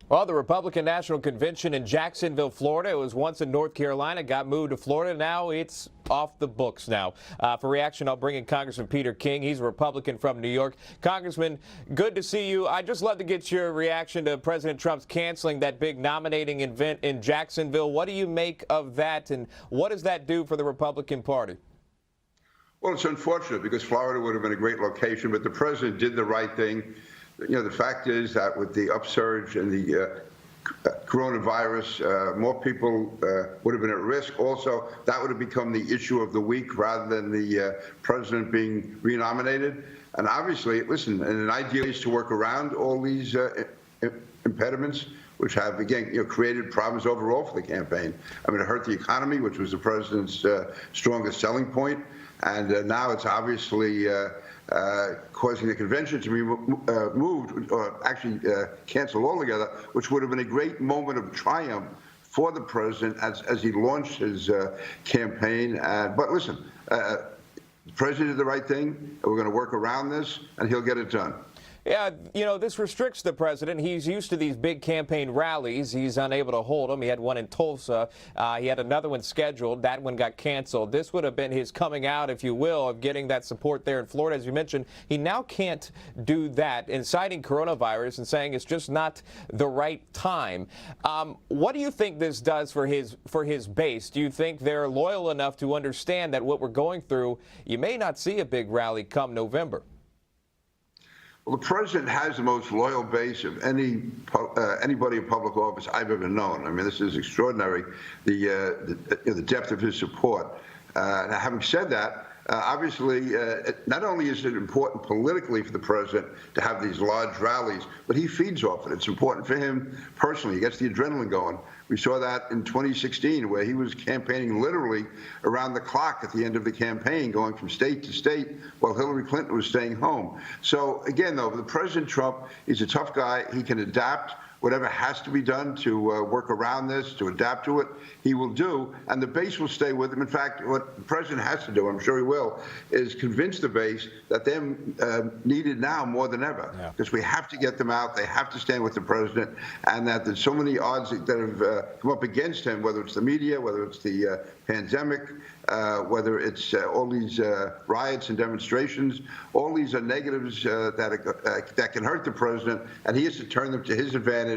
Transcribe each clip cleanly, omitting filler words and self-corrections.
Well, the Republican National Convention in Jacksonville, Florida, it was once in North Carolina, got moved to Florida. Now it's off the books now. For reaction, I'll bring in Congressman Peter King. He's a Republican from New York. Congressman, good to see you. I'd just love to get your reaction to President Trump's canceling that big nominating event in Jacksonville. What do you make of that, and what does that do for the Republican Party? Well, it's unfortunate because Florida would have been a great location, but the president did the right thing. You know, the fact is that with the upsurge and the coronavirus, more people would have been at risk. Also, that would have become the issue of the week rather than the president being renominated. And obviously, listen, and an ideal is to work around all these impediments, which have, again, created problems overall for the campaign. I mean, it hurt the economy, which was the president's strongest selling point. And now it's obviously causing the convention to be moved, or actually canceled altogether, which would have been a great moment of triumph for the president as he launched his campaign. But listen, the president did the right thing, and we're going to work around this, and he'll get it done. Yeah, you know, this restricts the president. He's used to these big campaign rallies. He's unable to hold them. He had one in Tulsa. He had another one scheduled. That one got canceled. This would have been his coming out, if you will, of getting that support there in Florida. As you mentioned, he now can't do that, inciting coronavirus and saying it's just not the right time. What do you think this does for his base? Do you think they're loyal enough to understand that what we're going through, you may not see a big rally come November? Well, the president has the most loyal base of anybody in public office I've ever known. I mean, this is extraordinary, the depth of his support. Now, having said that, obviously, not only is it important politically for the president to have these large rallies, but he feeds off it. It's important for him personally. He gets the adrenaline going. We saw that in 2016, where he was campaigning literally around the clock at the end of the campaign, going from state to state while Hillary Clinton was staying home. So again, though, the President Trump is a tough guy. He can adapt. Whatever has to be done to work around this, to adapt to it, he will do, and the base will stay with him. In fact, what the president has to do, I'm sure he will, is convince the base that they're needed now more than ever, because we have to get them out. They have to stand with the president, and that there's so many odds that have come up against him, whether it's the media, whether it's the pandemic, whether it's all these riots and demonstrations. All these are negatives that can hurt the president, and he has to turn them to his advantage.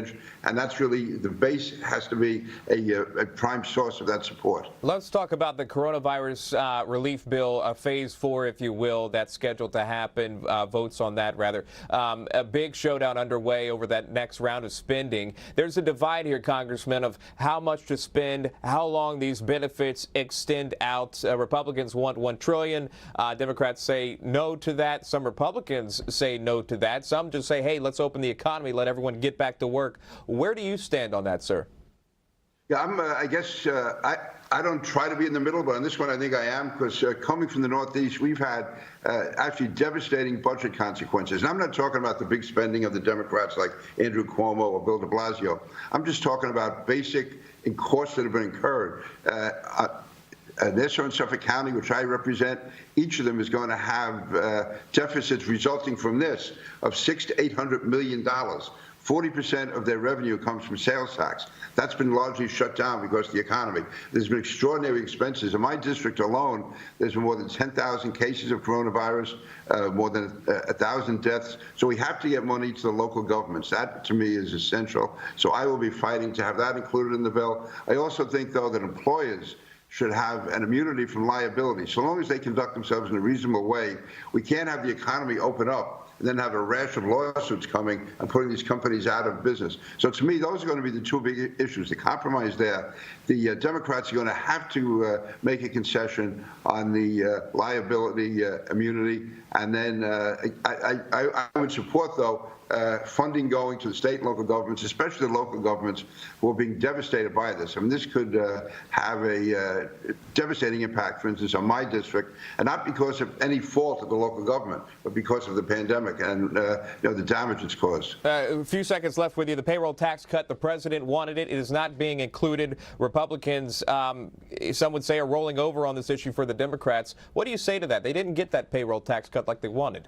And that's really, the base has to be a prime source of that support. Let's talk about the coronavirus relief bill, phase 4, if you will, that's scheduled to happen, votes on that rather. A big showdown underway over that next round of spending. There's a divide here, Congressman, of how much to spend, how long these benefits extend out. Republicans want $1 trillion. Democrats say no to that. Some Republicans say no to that. Some just say, hey, let's open the economy, let everyone get back to work. Where do you stand on that, sir? Yeah, I guess I don't try to be in the middle, but on this one I think I am, because coming from the Northeast, we've had actually devastating budget consequences. And I'm not talking about the big spending of the Democrats like Andrew Cuomo or Bill de Blasio. I'm just talking about basic costs that have been incurred. Nassau and Suffolk County, which I represent, each of them is going to have deficits resulting from this of $600 to $800 million. 40% of their revenue comes from sales tax. That's been largely shut down because of the economy. There's been extraordinary expenses. In my district alone, there's been more than 10,000 cases of coronavirus, more than 1,000 deaths. So we have to get money to the local governments. That, to me, is essential. So I will be fighting to have that included in the bill. I also think, though, that employers should have an immunity from liability. So long as they conduct themselves in a reasonable way, we can't have the economy open up and then have a rash of lawsuits coming and putting these companies out of business. So to me, those are going to be the two big issues, the compromise there. The Democrats are going to have to make a concession on the liability immunity. And then I would support, though, funding going to the state and local governments, especially the local governments who are being devastated by this. I mean, this could have a devastating impact, for instance, on my district, and not because of any fault of the local government, but because of the pandemic and the damage it's caused. A few seconds left with you. The payroll tax cut, the president wanted it. It is not being included. Republicans, some would say, are rolling over on this issue for the Democrats. What do you say to that? They didn't get that payroll tax cut like they wanted.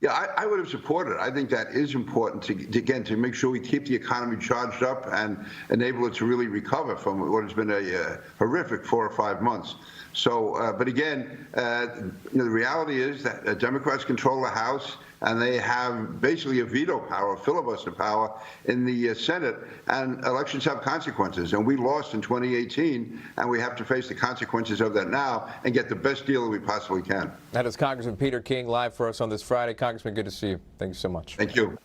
Yeah, I would have supported it. I think that is important to make sure we keep the economy charged up and enable it to really recover from what has been a horrific 4 or 5 months. So, but again, the reality is that Democrats control the House, and they have basically a veto power, filibuster power in the Senate, and elections have consequences. And we lost in 2018, and we have to face the consequences of that now and get the best deal that we possibly can. That is Congressman Peter King live for us on this Friday. Congressman, good to see you. Thank you so much. Thank you.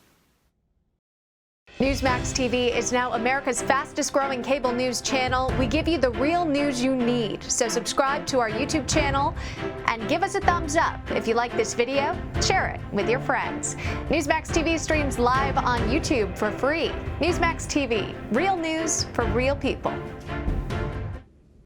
Newsmax TV is now America's fastest growing cable news channel. We give you the real news you need. So subscribe to our YouTube channel and give us a thumbs up. If you like this video, share it with your friends. Newsmax TV streams live on YouTube for free. Newsmax TV, real news for real people.